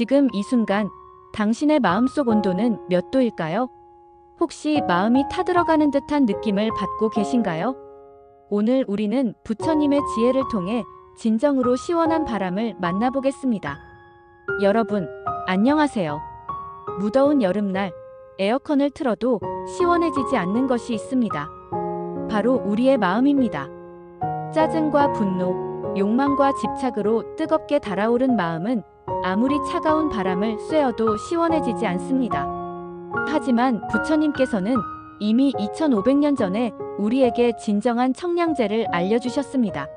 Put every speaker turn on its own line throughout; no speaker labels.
지금 이 순간 당신의 마음속 온도는 몇 도일까요? 혹시 마음이 타들어가는 듯한 느낌을 받고 계신가요? 오늘 우리는 부처님의 지혜를 통해 진정으로 시원한 바람을 만나보겠습니다. 여러분, 안녕하세요. 무더운 여름날 에어컨을 틀어도 시원해지지 않는 것이 있습니다. 바로 우리의 마음입니다. 짜증과 분노, 욕망과 집착으로 뜨겁게 달아오른 마음은 아무리 차가운 바람을 쐬어도 시원해지지 않습니다. 하지만 부처님께서는 이미 2500년 전에 우리에게 진정한 청량제를 알려주셨습니다.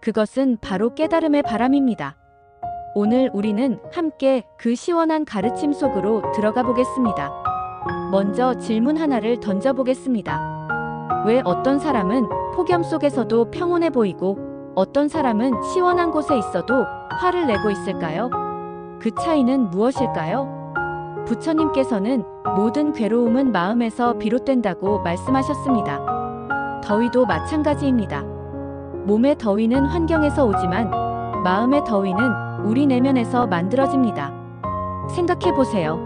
그것은 바로 깨달음의 바람입니다. 오늘 우리는 함께 그 시원한 가르침 속으로 들어가 보겠습니다. 먼저 질문 하나를 던져보겠습니다. 왜 어떤 사람은 폭염 속에서도 평온해 보이고 어떤 사람은 시원한 곳에 있어도 화를 내고 있을까요? 그 차이는 무엇일까요? 부처님께서는 모든 괴로움은 마음에서 비롯된다고 말씀하셨습니다. 더위도 마찬가지입니다. 몸의 더위는 환경에서 오지만 마음의 더위는 우리 내면에서 만들어집니다. 생각해보세요.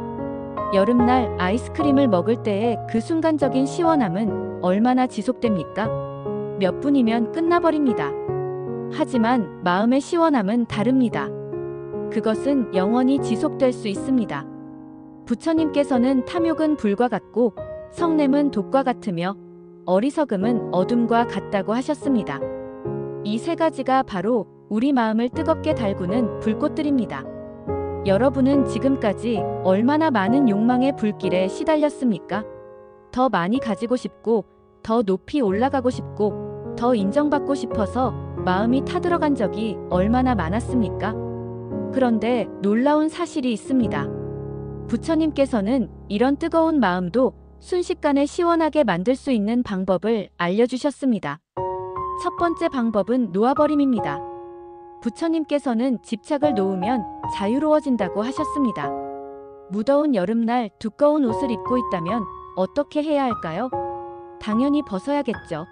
여름날 아이스크림을 먹을 때의 그 순간적인 시원함은 얼마나 지속됩니까? 몇 분이면 끝나버립니다. 하지만 마음의 시원함은 다릅니다. 그것은 영원히 지속될 수 있습니다. 부처님께서는 탐욕은 불과 같고 성냄은 독과 같으며 어리석음은 어둠과 같다고 하셨습니다. 이 세 가지가 바로 우리 마음을 뜨겁게 달구는 불꽃들입니다. 여러분은 지금까지 얼마나 많은 욕망의 불길에 시달렸습니까? 더 많이 가지고 싶고, 더 높이 올라가고 싶고, 더 인정받고 싶어서 마음이 타들어간 적이 얼마나 많았습니까? 그런데 놀라운 사실이 있습니다. 부처님께서는 이런 뜨거운 마음도 순식간에 시원하게 만들 수 있는 방법을 알려주셨습니다. 첫 번째 방법은 놓아버림입니다. 부처님께서는 집착을 놓으면 자유로워진다고 하셨습니다. 무더운 여름날 두꺼운 옷을 입고 있다면 어떻게 해야 할까요? 당연히 벗어야겠죠.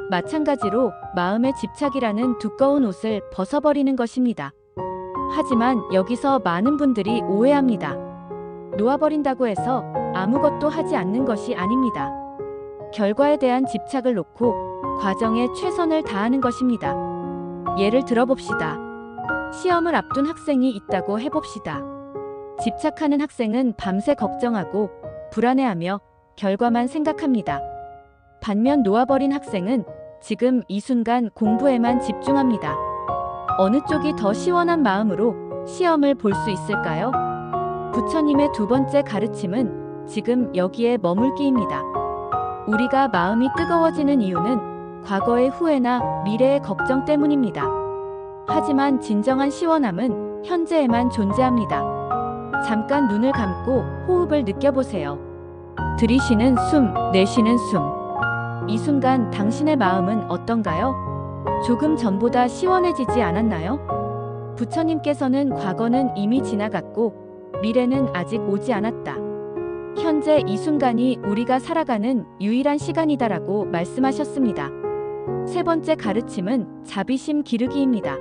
마찬가지로 마음의 집착이라는 두꺼운 옷을 벗어버리는 것입니다. 하지만 여기서 많은 분들이 오해합니다. 놓아버린다고 해서 아무것도 하지 않는 것이 아닙니다. 결과에 대한 집착을 놓고 과정에 최선을 다하는 것입니다. 예를 들어봅시다. 시험을 앞둔 학생이 있다고 해봅시다. 집착하는 학생은 밤새 걱정하고 불안해하며 결과만 생각합니다. 반면 놓아버린 학생은 지금 이 순간 공부에만 집중합니다. 어느 쪽이 더 시원한 마음으로 시험을 볼 수 있을까요? 부처님의 두 번째 가르침은 지금 여기에 머물기입니다. 우리가 마음이 뜨거워지는 이유는 과거의 후회나 미래의 걱정 때문입니다. 하지만 진정한 시원함은 현재에만 존재합니다. 잠깐 눈을 감고 호흡을 느껴보세요. 들이쉬는 숨, 내쉬는 숨. 이 순간 당신의 마음은 어떤가요? 조금 전보다 시원해지지 않았나요? 부처님께서는 과거는 이미 지나갔고 미래는 아직 오지 않았다. 현재 이 순간이 우리가 살아가는 유일한 시간이다라고 말씀하셨습니다. 세 번째 가르침은 자비심 기르기입니다.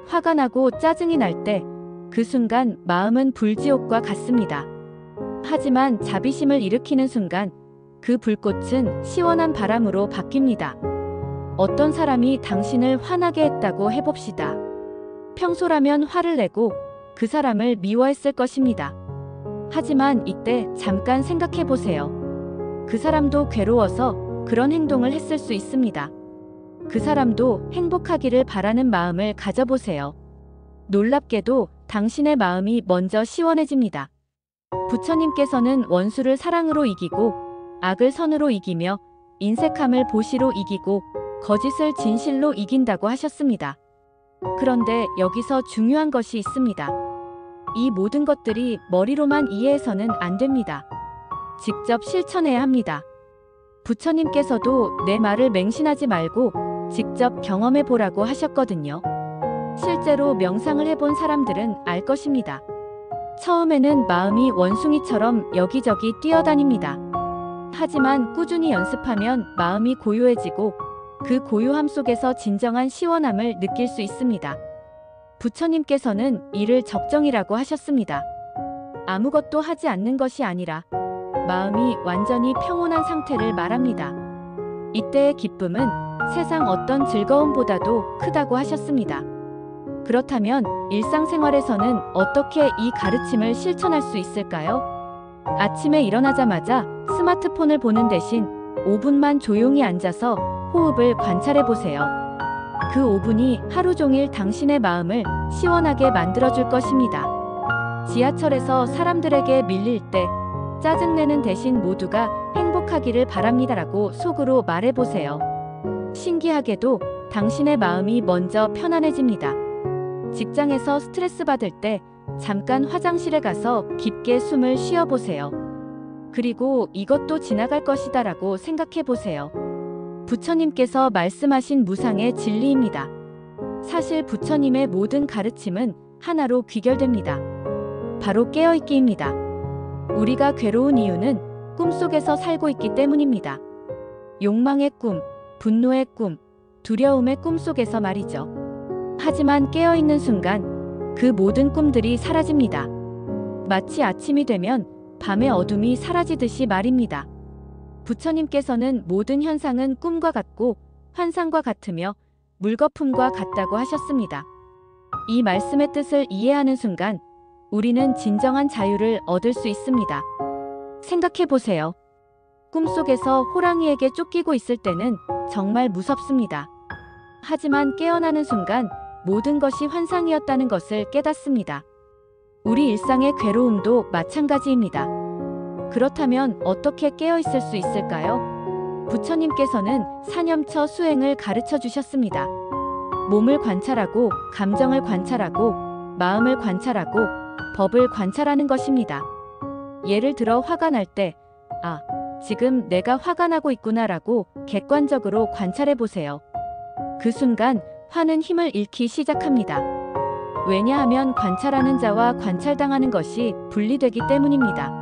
화가 나고 짜증이 날 때 그 순간 마음은 불지옥과 같습니다. 하지만 자비심을 일으키는 순간 그 불꽃은 시원한 바람으로 바뀝니다. 어떤 사람이 당신을 화나게 했다고 해봅시다. 평소라면 화를 내고 그 사람을 미워했을 것입니다. 하지만 이때 잠깐 생각해 보세요. 그 사람도 괴로워서 그런 행동을 했을 수 있습니다. 그 사람도 행복하기를 바라는 마음을 가져보세요. 놀랍게도 당신의 마음이 먼저 시원해집니다. 부처님께서는 원수를 사랑으로 이기고 악을 선으로 이기며 인색함을 보시로 이기고 거짓을 진실로 이긴다고 하셨습니다. 그런데 여기서 중요한 것이 있습니다. 이 모든 것들이 머리로만 이해해서는 안 됩니다. 직접 실천해야 합니다. 부처님께서도 내 말을 맹신하지 말고 직접 경험해 보라고 하셨거든요. 실제로 명상을 해본 사람들은 알 것입니다. 처음에는 마음이 원숭이처럼 여기저기 뛰어다닙니다. 하지만 꾸준히 연습하면 마음이 고요해지고 그 고요함 속에서 진정한 시원함을 느낄 수 있습니다. 부처님께서는 이를 적정이라고 하셨습니다. 아무것도 하지 않는 것이 아니라 마음이 완전히 평온한 상태를 말합니다. 이때의 기쁨은 세상 어떤 즐거움보다도 크다고 하셨습니다. 그렇다면 일상생활에서는 어떻게 이 가르침을 실천할 수 있을까요? 아침에 일어나자마자 스마트폰을 보는 대신 5분만 조용히 앉아서 호흡을 관찰해 보세요. 그 5분이 하루 종일 당신의 마음을 시원하게 만들어줄 것입니다. 지하철에서 사람들에게 밀릴 때 짜증내는 대신 모두가 행복하기를 바랍니다라고 속으로 말해보세요. 신기하게도 당신의 마음이 먼저 편안해집니다. 직장에서 스트레스 받을 때 잠깐 화장실에 가서 깊게 숨을 쉬어보세요. 그리고 이것도 지나갈 것이다라고 생각해보세요. 부처님께서 말씀하신 무상의 진리입니다. 사실 부처님의 모든 가르침은 하나로 귀결됩니다. 바로 깨어있기입니다. 우리가 괴로운 이유는 꿈속에서 살고 있기 때문입니다. 욕망의 꿈, 분노의 꿈, 두려움의 꿈 속에서 말이죠. 하지만 깨어있는 순간 그 모든 꿈들이 사라집니다. 마치 아침이 되면 밤의 어둠이 사라지듯이 말입니다. 부처님께서는 모든 현상은 꿈과 같고 환상과 같으며 물거품과 같다고 하셨습니다. 이 말씀의 뜻을 이해하는 순간 우리는 진정한 자유를 얻을 수 있습니다. 생각해 보세요. 꿈속에서 호랑이에게 쫓기고 있을 때는 정말 무섭습니다. 하지만 깨어나는 순간 모든 것이 환상이었다는 것을 깨닫습니다. 우리 일상의 괴로움도 마찬가지입니다. 그렇다면 어떻게 깨어있을 수 있을까요? 부처님께서는 사념처 수행을 가르쳐 주셨습니다. 몸을 관찰하고 감정을 관찰하고 마음을 관찰하고 법을 관찰하는 것입니다. 예를 들어 화가 날 때, 지금 내가 화가 나고 있구나라고 객관적으로 관찰해 보세요. 그 순간 화는 힘을 잃기 시작합니다. 왜냐하면 관찰하는 자와 관찰당하는 것이 분리되기 때문입니다.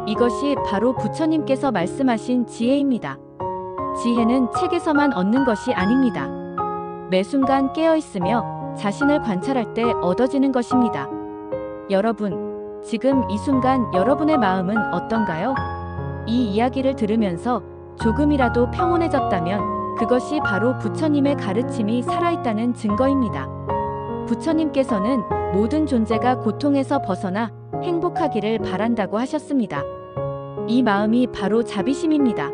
이것이 바로 부처님께서 말씀하신 지혜입니다. 지혜는 책에서만 얻는 것이 아닙니다. 매 순간 깨어있으며 자신을 관찰할 때 얻어지는 것입니다. 여러분, 지금 이 순간 여러분의 마음은 어떤가요? 이 이야기를 들으면서 조금이라도 평온해졌다면 그것이 바로 부처님의 가르침이 살아있다는 증거입니다. 부처님께서는 모든 존재가 고통에서 벗어나 행복하기를 바란다고 하셨습니다. 이 마음이 바로 자비심입니다.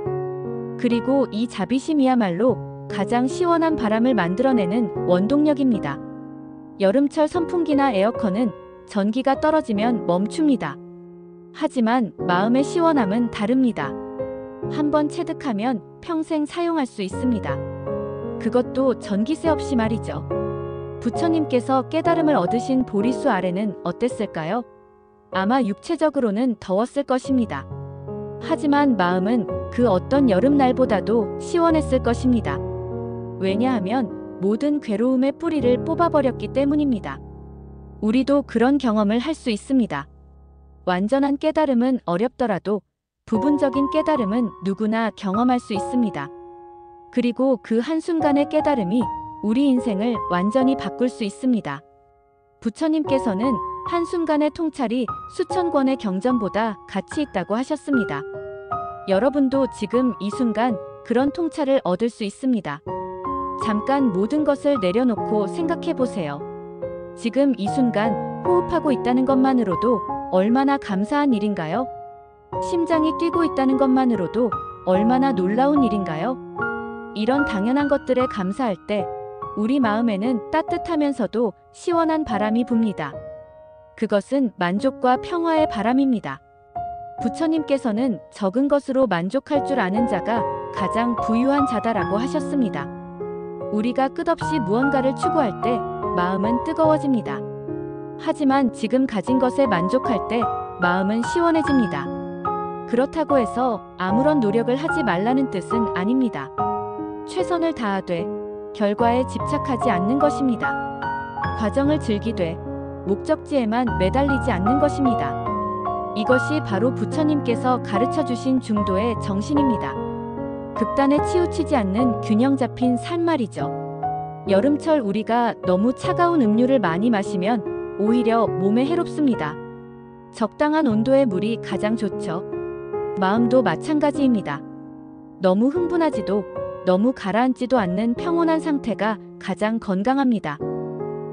그리고 이 자비심이야말로 가장 시원한 바람을 만들어내는 원동력입니다. 여름철 선풍기나 에어컨은 전기가 떨어지면 멈춥니다. 하지만 마음의 시원함은 다릅니다. 한번 체득하면 평생 사용할 수 있습니다. 그것도 전기세 없이 말이죠. 부처님께서 깨달음을 얻으신 보리수 아래는 어땠을까요? 아마 육체적으로는 더웠을 것입니다. 하지만 마음은 그 어떤 여름날보다도 시원했을 것입니다. 왜냐하면 모든 괴로움의 뿌리를 뽑아버렸기 때문입니다. 우리도 그런 경험을 할 수 있습니다. 완전한 깨달음은 어렵더라도 부분적인 깨달음은 누구나 경험할 수 있습니다. 그리고 그 한순간의 깨달음이 우리 인생을 완전히 바꿀 수 있습니다. 부처님께서는 한순간의 통찰이 수천 권의 경전보다 가치 있다고 하셨습니다. 여러분도 지금 이 순간 그런 통찰을 얻을 수 있습니다. 잠깐 모든 것을 내려놓고 생각해 보세요. 지금 이 순간 호흡하고 있다는 것만으로도 얼마나 감사한 일인가요? 심장이 뛰고 있다는 것만으로도 얼마나 놀라운 일인가요? 이런 당연한 것들에 감사할 때 우리 마음에는 따뜻하면서도 시원한 바람이 붑니다. 그것은 만족과 평화의 바람입니다. 부처님께서는 적은 것으로 만족할 줄 아는 자가 가장 부유한 자다라고 하셨습니다. 우리가 끝없이 무언가를 추구할 때 마음은 뜨거워집니다. 하지만 지금 가진 것에 만족할 때 마음은 시원해집니다. 그렇다고 해서 아무런 노력을 하지 말라는 뜻은 아닙니다. 최선을 다하되 결과에 집착하지 않는 것입니다. 과정을 즐기되 목적지에만 매달리지 않는 것입니다. 이것이 바로 부처님께서 가르쳐 주신 중도의 정신입니다. 극단에 치우치지 않는 균형 잡힌 삶 말이죠. 여름철 우리가 너무 차가운 음료를 많이 마시면 오히려 몸에 해롭습니다. 적당한 온도의 물이 가장 좋죠. 마음도 마찬가지입니다. 너무 흥분하지도 너무 가라앉지도 않는 평온한 상태가 가장 건강합니다.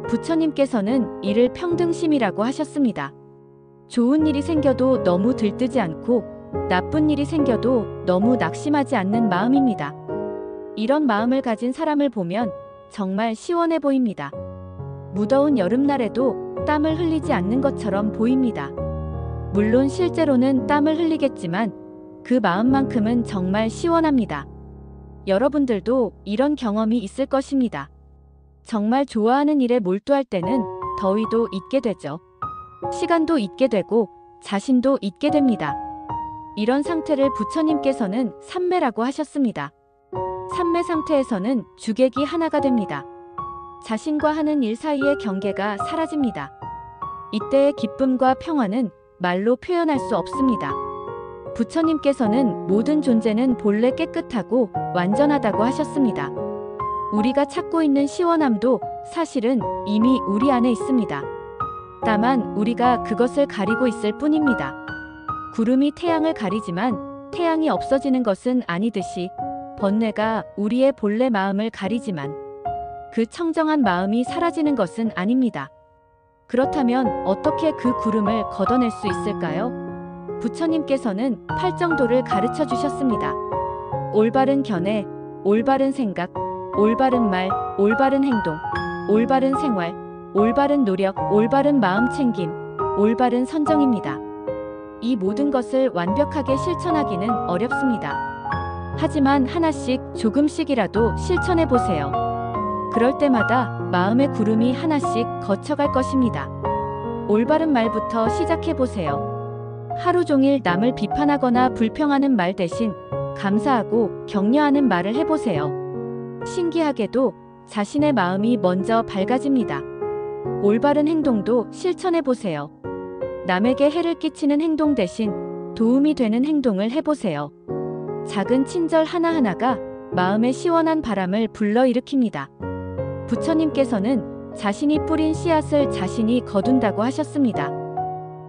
부처님께서는 이를 평등심이라고 하셨습니다. 좋은 일이 생겨도 너무 들뜨지 않고 나쁜 일이 생겨도 너무 낙심하지 않는 마음입니다. 이런 마음을 가진 사람을 보면 정말 시원해 보입니다. 무더운 여름날에도 땀을 흘리지 않는 것처럼 보입니다. 물론 실제로는 땀을 흘리겠지만 그 마음만큼은 정말 시원합니다. 여러분들도 이런 경험이 있을 것입니다. 정말 좋아하는 일에 몰두할 때는 더위도 잊게 되죠. 시간도 잊게 되고 자신도 잊게 됩니다. 이런 상태를 부처님께서는 삼매라고 하셨습니다. 삼매 상태에서는 주객이 하나가 됩니다. 자신과 하는 일 사이의 경계가 사라집니다. 이때의 기쁨과 평화는 말로 표현할 수 없습니다. 부처님께서는 모든 존재는 본래 깨끗하고 완전하다고 하셨습니다. 우리가 찾고 있는 시원함도 사실은 이미 우리 안에 있습니다. 다만 우리가 그것을 가리고 있을 뿐입니다. 구름이 태양을 가리지만 태양이 없어지는 것은 아니듯이 번뇌가 우리의 본래 마음을 가리지만 그 청정한 마음이 사라지는 것은 아닙니다. 그렇다면 어떻게 그 구름을 걷어낼 수 있을까요? 부처님께서는 팔정도를 가르쳐 주셨습니다. 올바른 견해, 올바른 생각, 올바른 말, 올바른 행동, 올바른 생활, 올바른 노력, 올바른 마음 챙김, 올바른 선정입니다. 이 모든 것을 완벽하게 실천하기는 어렵습니다. 하지만 하나씩 조금씩이라도 실천해 보세요. 그럴 때마다 마음의 구름이 하나씩 거쳐갈 것입니다. 올바른 말부터 시작해 보세요. 하루 종일 남을 비판하거나 불평하는 말 대신 감사하고 격려하는 말을 해보세요. 신기하게도 자신의 마음이 먼저 밝아집니다. 올바른 행동도 실천해 보세요. 남에게 해를 끼치는 행동 대신 도움이 되는 행동을 해보세요. 작은 친절 하나하나가 마음의 시원한 바람을 불러일으킵니다. 부처님께서는 자신이 뿌린 씨앗을 자신이 거둔다고 하셨습니다.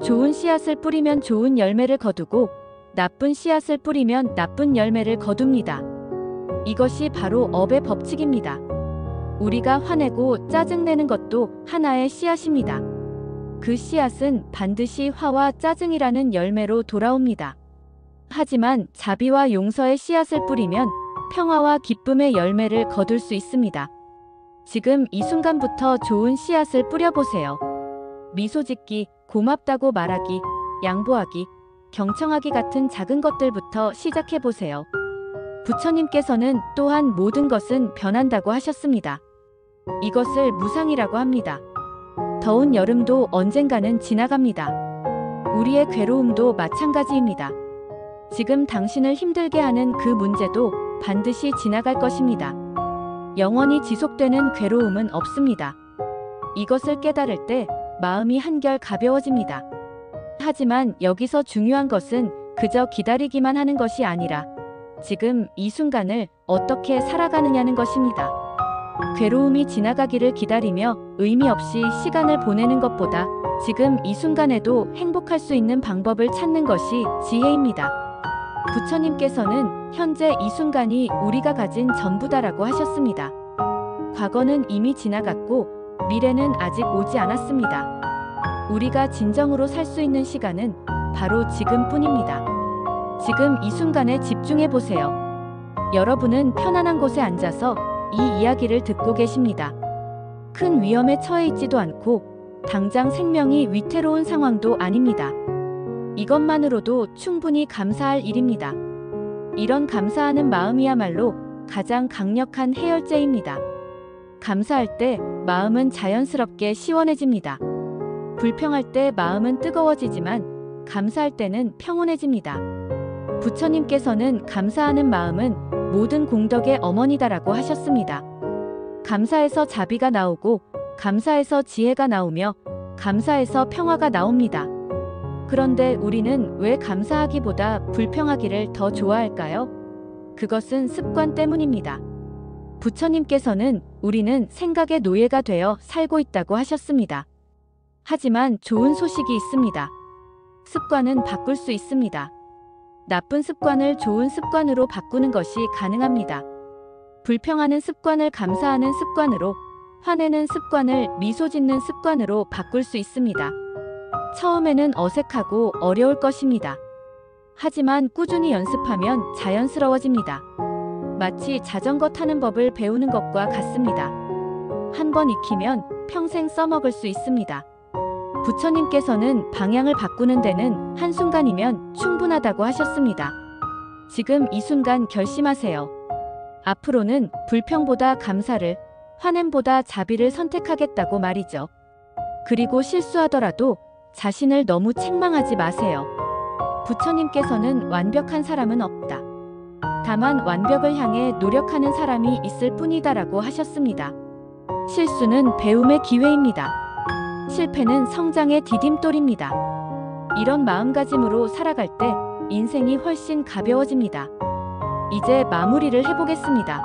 좋은 씨앗을 뿌리면 좋은 열매를 거두고 나쁜 씨앗을 뿌리면 나쁜 열매를 거둡니다. 이것이 바로 업의 법칙입니다. 우리가 화내고 짜증내는 것도 하나의 씨앗입니다. 그 씨앗은 반드시 화와 짜증이라는 열매로 돌아옵니다. 하지만 자비와 용서의 씨앗을 뿌리면 평화와 기쁨의 열매를 거둘 수 있습니다. 지금 이 순간부터 좋은 씨앗을 뿌려보세요. 미소 짓기, 고맙다고 말하기, 양보하기, 경청하기 같은 작은 것들부터 시작해보세요. 부처님께서는 또한 모든 것은 변한다고 하셨습니다. 이것을 무상이라고 합니다. 더운 여름도 언젠가는 지나갑니다. 우리의 괴로움도 마찬가지입니다. 지금 당신을 힘들게 하는 그 문제도 반드시 지나갈 것입니다. 영원히 지속되는 괴로움은 없습니다. 이것을 깨달을 때 마음이 한결 가벼워집니다. 하지만 여기서 중요한 것은 그저 기다리기만 하는 것이 아니라 지금 이 순간을 어떻게 살아가느냐는 것입니다. 괴로움이 지나가기를 기다리며 의미 없이 시간을 보내는 것보다 지금 이 순간에도 행복할 수 있는 방법을 찾는 것이 지혜입니다. 부처님께서는 현재 이 순간이 우리가 가진 전부다라고 하셨습니다. 과거는 이미 지나갔고 미래는 아직 오지 않았습니다. 우리가 진정으로 살 수 있는 시간은 바로 지금뿐입니다. 지금 이 순간에 집중해 보세요. 여러분은 편안한 곳에 앉아서 이 이야기를 듣고 계십니다. 큰 위험에 처해 있지도 않고 당장 생명이 위태로운 상황도 아닙니다. 이것만으로도 충분히 감사할 일입니다. 이런 감사하는 마음이야말로 가장 강력한 해열제입니다. 감사할 때 마음은 자연스럽게 시원해집니다. 불평할 때 마음은 뜨거워지지만 감사할 때는 평온해집니다. 부처님께서는 감사하는 마음은 모든 공덕의 어머니다라고 하셨습니다. 감사에서 자비가 나오고 감사에서 지혜가 나오며 감사에서 평화가 나옵니다. 그런데 우리는 왜 감사하기보다 불평하기를 더 좋아할까요? 그것은 습관 때문입니다. 부처님께서는 우리는 생각의 노예가 되어 살고 있다고 하셨습니다. 하지만 좋은 소식이 있습니다. 습관은 바꿀 수 있습니다. 나쁜 습관을 좋은 습관으로 바꾸는 것이 가능합니다. 불평하는 습관을 감사하는 습관으로, 화내는 습관을 미소 짓는 습관으로 바꿀 수 있습니다. 처음에는 어색하고 어려울 것입니다. 하지만 꾸준히 연습하면 자연스러워집니다. 마치 자전거 타는 법을 배우는 것과 같습니다. 한 번 익히면 평생 써먹을 수 있습니다. 부처님께서는 방향을 바꾸는 데는 한순간이면 충분하다고 하셨습니다. 지금 이 순간 결심하세요. 앞으로는 불평보다 감사를, 화냄보다 자비를 선택하겠다고 말이죠. 그리고 실수하더라도 자신을 너무 책망하지 마세요. 부처님께서는 완벽한 사람은 없다. 다만 완벽을 향해 노력하는 사람이 있을 뿐이다라고 하셨습니다. 실수는 배움의 기회입니다. 실패는 성장의 디딤돌입니다. 이런 마음가짐으로 살아갈 때 인생이 훨씬 가벼워집니다. 이제 마무리를 해보겠습니다.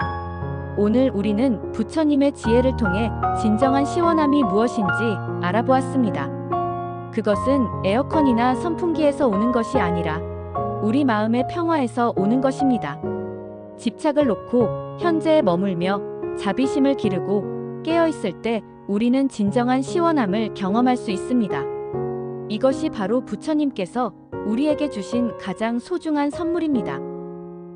오늘 우리는 부처님의 지혜를 통해 진정한 시원함이 무엇인지 알아보았습니다. 그것은 에어컨이나 선풍기에서 오는 것이 아니라 우리 마음의 평화에서 오는 것입니다. 집착을 놓고 현재에 머물며 자비심을 기르고 깨어있을 때 우리는 진정한 시원함을 경험할 수 있습니다. 이것이 바로 부처님께서 우리에게 주신 가장 소중한 선물입니다.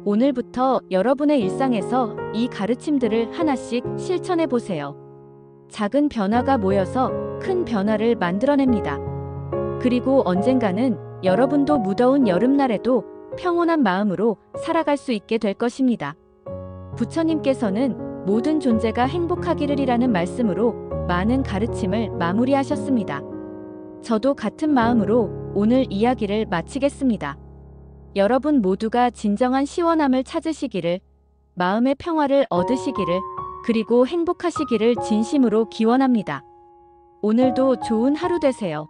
오늘부터 여러분의 일상에서 이 가르침들을 하나씩 실천해 보세요. 작은 변화가 모여서 큰 변화를 만들어냅니다. 그리고 언젠가는 여러분도 무더운 여름날에도 평온한 마음으로 살아갈 수 있게 될 것입니다. 부처님께서는 모든 존재가 행복하기를이라는 말씀으로 많은 가르침을 마무리하셨습니다. 저도 같은 마음으로 오늘 이야기를 마치겠습니다. 여러분 모두가 진정한 시원함을 찾으시기를, 마음의 평화를 얻으시기를, 그리고 행복하시기를 진심으로 기원합니다. 오늘도 좋은 하루 되세요.